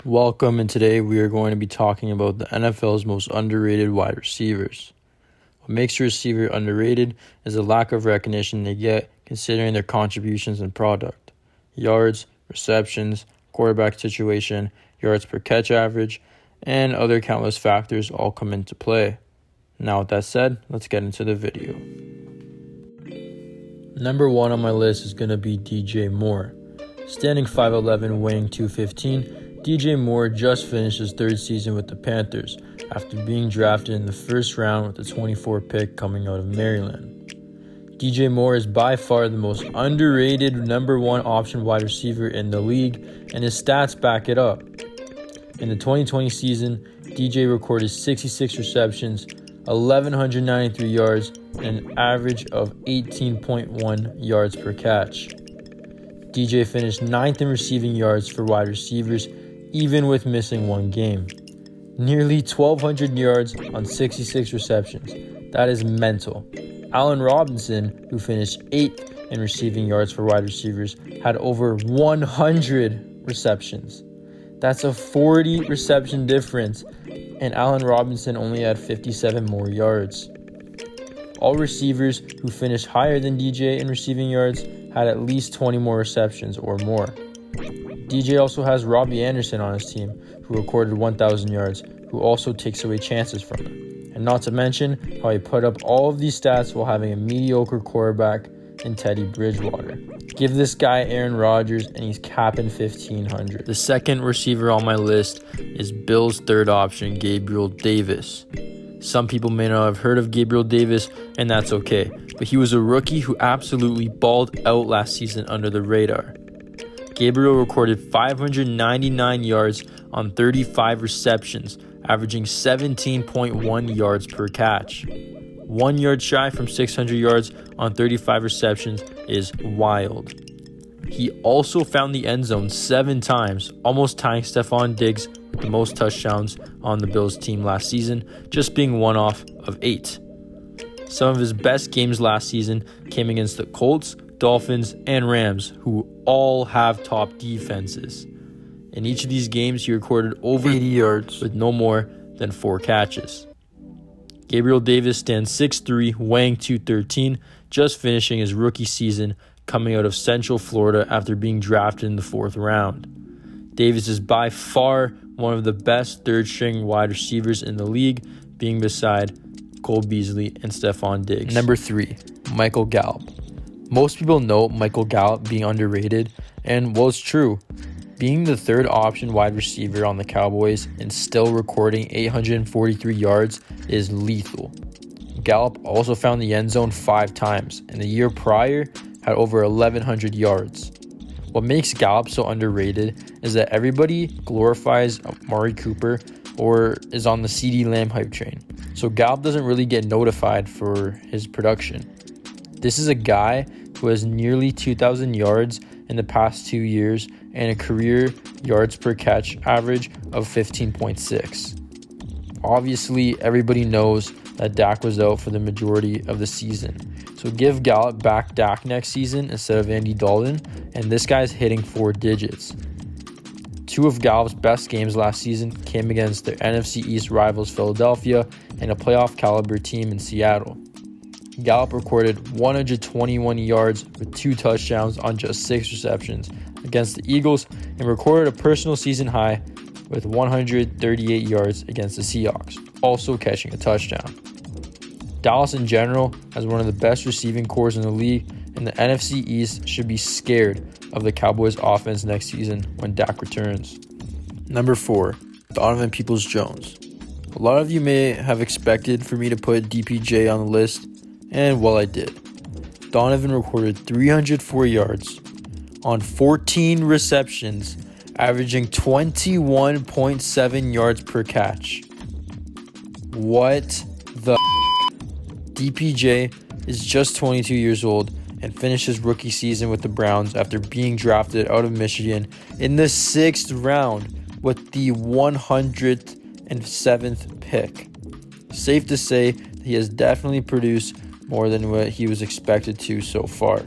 Welcome, and today we are going to be talking about the NFL's most underrated wide receivers. What makes a receiver underrated is the lack of recognition they get considering their contributions and product. Yards, receptions, quarterback situation, yards per catch average, and other countless factors all come into play. Now with that said, let's get into the video. Number 1 on my list is going to be DJ Moore. Standing 5'11", weighing 215, DJ Moore just finished his third season with the Panthers after being drafted in the first round with the 24 pick coming out of Maryland. DJ Moore is by far the most underrated number 1 option wide receiver in the league, and his stats back it up. In the 2020 season, DJ recorded 66 receptions, 1,193 yards, and an average of 18.1 yards per catch. DJ finished 9th in receiving yards for wide receivers, even with missing one game. Nearly 1,200 yards on 66 receptions. That is mental. Allen Robinson, who finished 8th in receiving yards for wide receivers, had over 100 receptions. That's a 40 reception difference, and Allen Robinson only had 57 more yards. All receivers who finished higher than DJ in receiving yards had at least 20 more receptions or more. DJ also has Robbie Anderson on his team, who recorded 1,000 yards, who also takes away chances from him. And not to mention how he put up all of these stats while having a mediocre quarterback in Teddy Bridgewater. Give this guy Aaron Rodgers and he's capping 1,500. The second receiver on my list is Bills' third option, Gabriel Davis. Some people may not have heard of Gabriel Davis, and that's okay, but he was a rookie who absolutely balled out last season under the radar. Gabriel recorded 599 yards on 35 receptions, averaging 17.1 yards per catch. 1 yard shy from 600 yards on 35 receptions is wild. He also found the end zone 7 times, almost tying Stephon Diggs with the most touchdowns on the Bills team last season, just being one off of 8. Some of his best games last season came against the Colts, Dolphins, and Rams, who all have top defenses. In each of these games, he recorded over 80 yards with no more than 4 catches. Gabriel Davis stands 6'3", weighing 213, just finishing his rookie season coming out of Central Florida after being drafted in the 4th round. Davis is by far one of the best third-string wide receivers in the league, being beside Cole Beasley and Stephon Diggs. Number 3, Michael Gallup. Most people know Michael Gallup being underrated, and well, it's true. Being the third option wide receiver on the Cowboys and still recording 843 yards is lethal. Gallup also found the end zone 5 times, and the year prior had over 1,100 yards. What makes Gallup so underrated is that everybody glorifies Amari Cooper or is on the CeeDee Lamb hype train, so Gallup doesn't really get notified for his production. This is a guy who has nearly 2,000 yards in the past 2 years and a career yards per catch average of 15.6. Obviously, everybody knows that Dak was out for the majority of the season. So give Gallup back Dak next season instead of Andy Dalton, and this guy's hitting 4 digits. 2 of Gallup's best games last season came against their NFC East rivals Philadelphia and a playoff caliber team in Seattle. Gallup recorded 121 yards with 2 touchdowns on just 6 receptions against the Eagles and recorded a personal season high with 138 yards against the Seahawks, also catching a touchdown. Dallas in general has one of the best receiving corps in the league, and the NFC East should be scared of the Cowboys offense next season when Dak returns. Number 4, Donovan Peoples-Jones. A lot of you may have expected for me to put DPJ on the list, and well, I did. Donovan recorded 304 yards on 14 receptions, averaging 21.7 yards per catch. What the DPJ is just 22 years old and finished his rookie season with the Browns after being drafted out of Michigan in the 6th round with the 107th pick. Safe to say that he has definitely produced more than what he was expected to so far.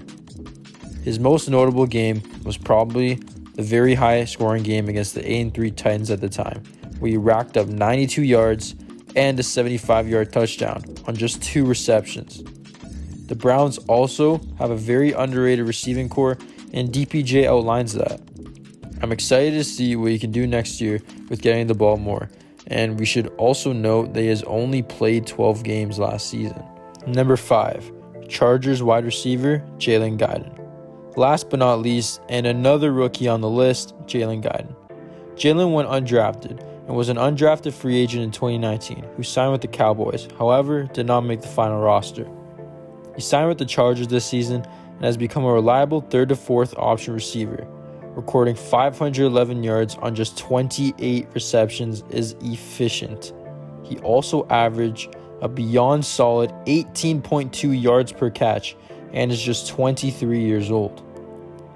His most notable game was probably the very high scoring game against the 8-3 Titans at the time, where he racked up 92 yards and a 75-yard touchdown on just 2 receptions. The Browns also have a very underrated receiving core, and DPJ outlines that. I'm excited to see what he can do next year with getting the ball more, and we should also note that he has only played 12 games last season. Number 5, Chargers wide receiver Jalen Guyton. Last but not least, and another rookie on the list, Jalen Guyton. Jalen went undrafted and was an undrafted free agent in 2019 who signed with the Cowboys, however, did not make the final roster. He signed with the Chargers this season and has become a reliable 3rd to 4th option receiver. Recording 511 yards on just 28 receptions is efficient. He also averaged a beyond solid 18.2 yards per catch and is just 23 years old.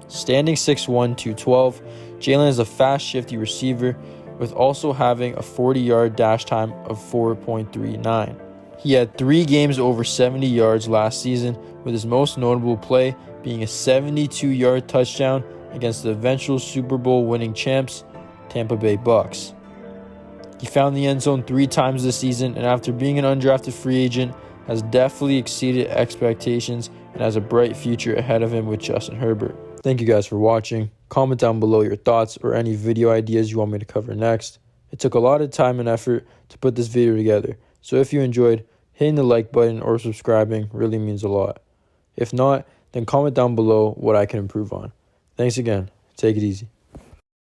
Standing 6'1", 212, Jalen is a fast, shifty receiver with also having a 40-yard dash time of 4.39. He had 3 games over 70 yards last season, with his most notable play being a 72-yard touchdown against the eventual Super Bowl winning champs, Tampa Bay Bucks. He found the end zone 3 times this season, and after being an undrafted free agent, has definitely exceeded expectations and has a bright future ahead of him with Justin Herbert. Thank you guys for watching. Comment down below your thoughts or any video ideas you want me to cover next. It took a lot of time and effort to put this video together, so if you enjoyed, hitting the like button or subscribing really means a lot. If not, then comment down below what I can improve on. Thanks again. Take it easy.